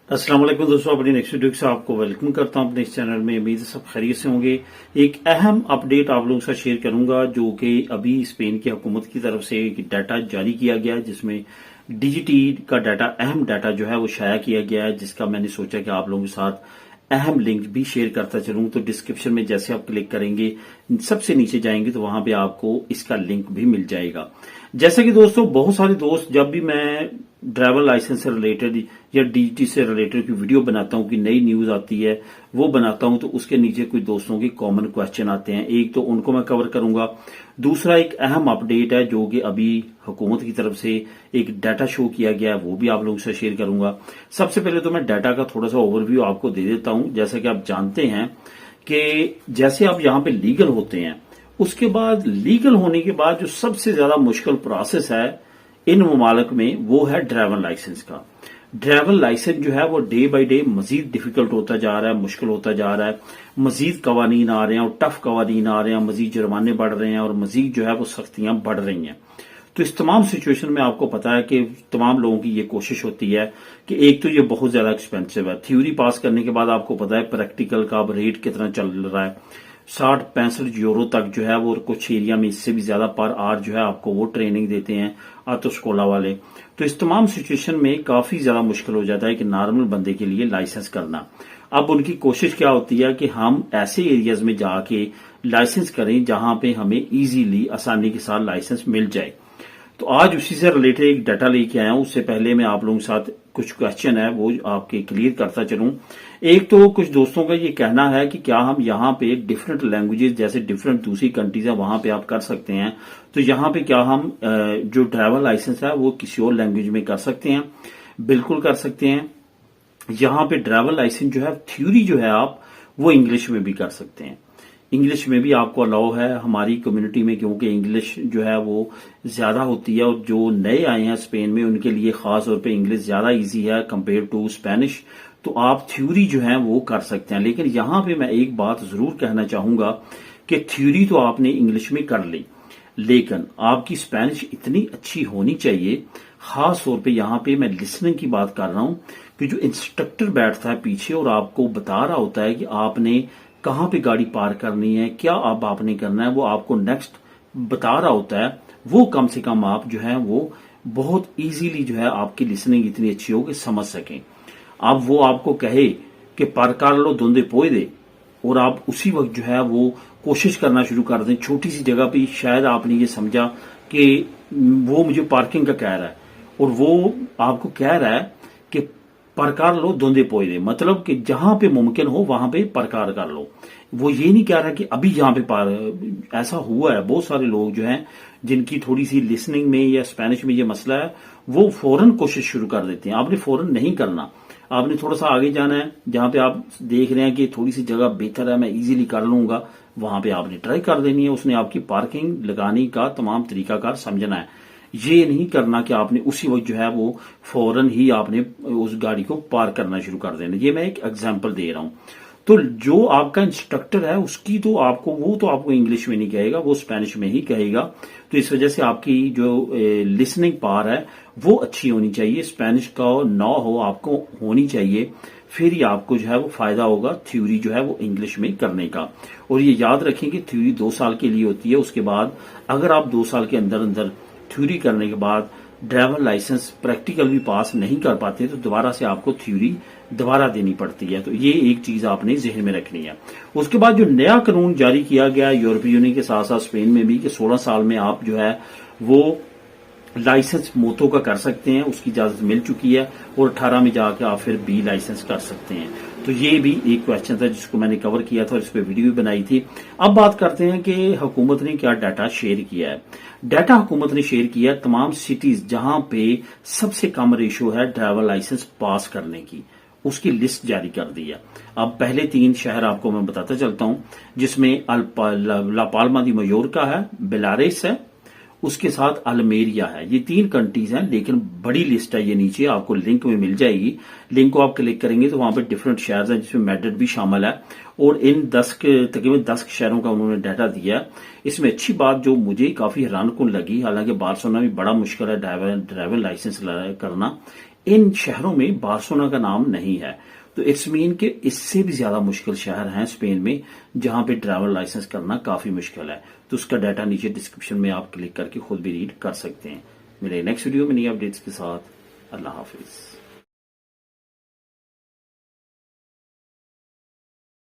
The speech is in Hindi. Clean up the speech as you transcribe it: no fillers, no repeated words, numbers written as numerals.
अस्सलाम वालेकुम दोस्तों, अपनी नेक्स्ट वीडियो से आपको वेलकम करता हूं अपने इस चैनल में। उम्मीद है सब खैरियत से होंगे। एक अहम अपडेट आप लोगों के साथ शेयर करूंगा जो कि अभी स्पेन की हुकूमत की तरफ से एक डाटा जारी किया गया है, जिसमें डीजीटी का डाटा, अहम डाटा जो है वो शाया किया गया है, जिसका मैंने सोचा कि आप लोगों के साथ अहम लिंक भी शेयर करता चलूं। तो डिस्क्रिप्शन में जैसे आप क्लिक करेंगे, सबसे नीचे जाएंगे तो वहां पे आपको इसका लिंक भी मिल जाएगा। जैसा कि दोस्तों, बहुत सारे दोस्त, जब भी मैं ड्राइवर लाइसेंस से रिलेटेड या डीजीटी से रिलेटेड की वीडियो बनाता हूं, कि नई न्यूज आती है वो बनाता हूं, तो उसके नीचे कुछ दोस्तों के कॉमन क्वेश्चन आते हैं। एक तो उनको मैं कवर करूंगा, दूसरा एक अहम अपडेट है जो कि अभी हुकूमत की तरफ से एक डाटा शो किया गया है, वो भी आप लोगों से शेयर करूंगा। सबसे पहले तो मैं डाटा का थोड़ा सा ओवरव्यू आपको दे देता हूं। जैसा कि आप जानते हैं कि जैसे आप यहां पे लीगल होते हैं, उसके बाद लीगल होने के बाद जो सबसे ज्यादा मुश्किल प्रोसेस है इन ममालिक में, वो है ड्राइवर लाइसेंस का। ड्राइवर लाइसेंस जो है वो डे बाय डे मजीद डिफिकल्ट होता जा रहा है, मुश्किल होता जा रहा है। मजीद कवानीन आ रहे हैं और टफ कवानीन आ रहे हैं, मजीद जुर्माने बढ़ रहे हैं और मजीद जो है वो सख्तियां बढ़ रही हैं। तो इस तमाम सिचुएशन में आपको पता है कि तमाम लोगों की ये कोशिश होती है कि एक तो ये बहुत ज्यादा एक्सपेंसिव है। थ्योरी पास करने के बाद आपको पता है प्रैक्टिकल का अब रेट कितना चल रहा है, 60-65 यूरो तक जो है वो, कुछ एरिया में इससे भी ज्यादा पर आवर जो है आपको वो ट्रेनिंग देते हैं ऑटोस्कोला वाले। तो इस तमाम सिचुएशन में काफी ज्यादा मुश्किल हो जाता है कि नॉर्मल बंदे के लिए लाइसेंस करना। अब उनकी कोशिश क्या होती है कि हम ऐसे एरियाज में जाके लाइसेंस करें जहां पे हमें इजीली, आसानी के साथ लाइसेंस मिल जाए। तो आज उसी से रिलेटेड एक डाटा लेके आया हूं। उससे पहले मैं आप लोगों के साथ कुछ क्वेश्चन है वो आपके क्लियर करता चलूं। एक तो कुछ दोस्तों का ये कहना है कि क्या हम यहाँ पे डिफरेंट लैंग्वेजेस, जैसे डिफरेंट दूसरी कंट्रीज है वहां पे आप कर सकते हैं, तो यहाँ पे क्या हम जो ड्राइवर लाइसेंस है वो किसी और लैंग्वेज में कर सकते हैं? बिल्कुल कर सकते हैं। यहाँ पे ड्राइवर लाइसेंस जो है, थ्योरी जो है आप वो इंग्लिश में भी कर सकते हैं। इंग्लिश में भी आपको अलाउ है हमारी कम्युनिटी में, क्योंकि इंग्लिश जो है वो ज्यादा होती है और जो नए आए हैं स्पेन में उनके लिए खास तौर पे इंग्लिश ज्यादा इजी है कंपेयर टू स्पेनिश। तो आप थ्योरी जो है वो कर सकते हैं। लेकिन यहां पे मैं एक बात जरूर कहना चाहूंगा कि थ्योरी तो आपने इंग्लिश में कर ली, लेकिन आपकी स्पेनिश इतनी अच्छी होनी चाहिए। खास तौर पे यहां पे मैं लिसनिंग की बात कर रहा हूं कि जो इंस्ट्रक्टर बैठता है पीछे और आपको बता रहा होता है कि आपने कहां पे गाड़ी पार करनी है, क्या अब आपने करना है, वो आपको नेक्स्ट बता रहा होता है। वो कम से कम आप जो है वो बहुत इजीली जो है आपकी लिसनिंग इतनी अच्छी हो कि समझ सकें। अब वो आपको कहे कि पार कर लो दोंदे पोए दे, और आप उसी वक्त जो है वो कोशिश करना शुरू कर दें। छोटी सी जगह पे शायद आपने ये समझा कि वो मुझे पार्किंग का कह रहा है और वो आपको कह रहा है कि परकार लो दोंदे पोए दे, मतलब कि जहां पे मुमकिन हो वहां पे परकार कर लो। वो ये नहीं कह रहा कि अभी यहां पे पार। ऐसा हुआ है, बहुत सारे लोग जो हैं जिनकी थोड़ी सी लिसनिंग में या स्पेनिश में ये मसला है, वो फौरन कोशिश शुरू कर देते हैं। आपने फौरन नहीं करना, आपने थोड़ा सा आगे जाना है। जहां पे आप देख रहे हैं कि थोड़ी सी जगह बेहतर है, मैं इजीली कर लूंगा, वहां पे आपने ट्राई कर देनी है। उसने आपकी पार्किंग लगाने का तमाम तरीकाकार समझना है। ये नहीं करना कि आपने उसी वक्त जो है वो फौरन ही आपने उस गाड़ी को पार करना शुरू कर देना। ये मैं एक एग्जांपल दे रहा हूं। तो जो आपका इंस्ट्रक्टर है उसकी तो आपको, वो तो आपको इंग्लिश में नहीं कहेगा, वो स्पेनिश में ही कहेगा। तो इस वजह से आपकी जो लिसनिंग पावर है वो अच्छी होनी चाहिए। स्पेनिश का ना हो, आपको होनी चाहिए, फिर ही आपको जो है वो फायदा होगा थ्योरी जो है वो इंग्लिश में करने का। और ये याद रखें कि थ्योरी 2 साल के लिए होती है। उसके बाद अगर आप 2 साल के अंदर अंदर थ्योरी करने के बाद ड्राइवर लाइसेंस प्रैक्टिकल भी पास नहीं कर पाते तो दोबारा से आपको थ्योरी दोबारा देनी पड़ती है। तो ये एक चीज आपने जहन में रखनी है। उसके बाद जो नया कानून जारी किया गया यूरोपीय यूनियन के साथ साथ स्पेन में भी, कि 16 साल में आप जो है वो लाइसेंस मोतो का कर सकते हैं, उसकी इजाजत मिल चुकी है, और 18 में जाकर आप फिर बी लाइसेंस कर सकते हैं। तो ये भी एक क्वेश्चन था जिसको मैंने कवर किया था और इस पर वीडियो भी बनाई थी। अब बात करते हैं कि हुकूमत ने क्या डाटा शेयर किया है। डाटा हुकूमत ने शेयर किया तमाम सिटीज जहां पे सबसे कम रेशो है ड्राइवर लाइसेंस पास करने की, उसकी लिस्ट जारी कर दी है। अब पहले 3 शहर आपको मैं बताता चलता हूं, जिसमें ला पाल्मा दी मयोर्का है, बेलारेस है, उसके साथ अल्मेरिया है। ये 3 कंट्रीज हैं, लेकिन बड़ी लिस्ट है। ये नीचे आपको लिंक में मिल जाएगी। लिंक को आप क्लिक करेंगे तो वहां पे डिफरेंट शहर हैं, जिसमें मैड्रिड भी शामिल है। और इन तकरीबन 10 शहरों का उन्होंने डाटा दिया। इसमें अच्छी बात जो मुझे काफी हैरानकुन लगी, हालांकि बार्सिलोना भी बड़ा मुश्किल है ड्राइवर लाइसेंस करना, इन शहरों में बार्सिलोना का नाम नहीं है। तो इट्स मीन कि इससे भी ज्यादा मुश्किल शहर हैं स्पेन में, जहां पे ड्राइवर लाइसेंस करना काफी मुश्किल है। तो उसका डाटा नीचे डिस्क्रिप्शन में आप क्लिक करके खुद भी रीड कर सकते हैं। मिले नेक्स्ट वीडियो में नई अपडेट्स के साथ। अल्लाह हाफिज।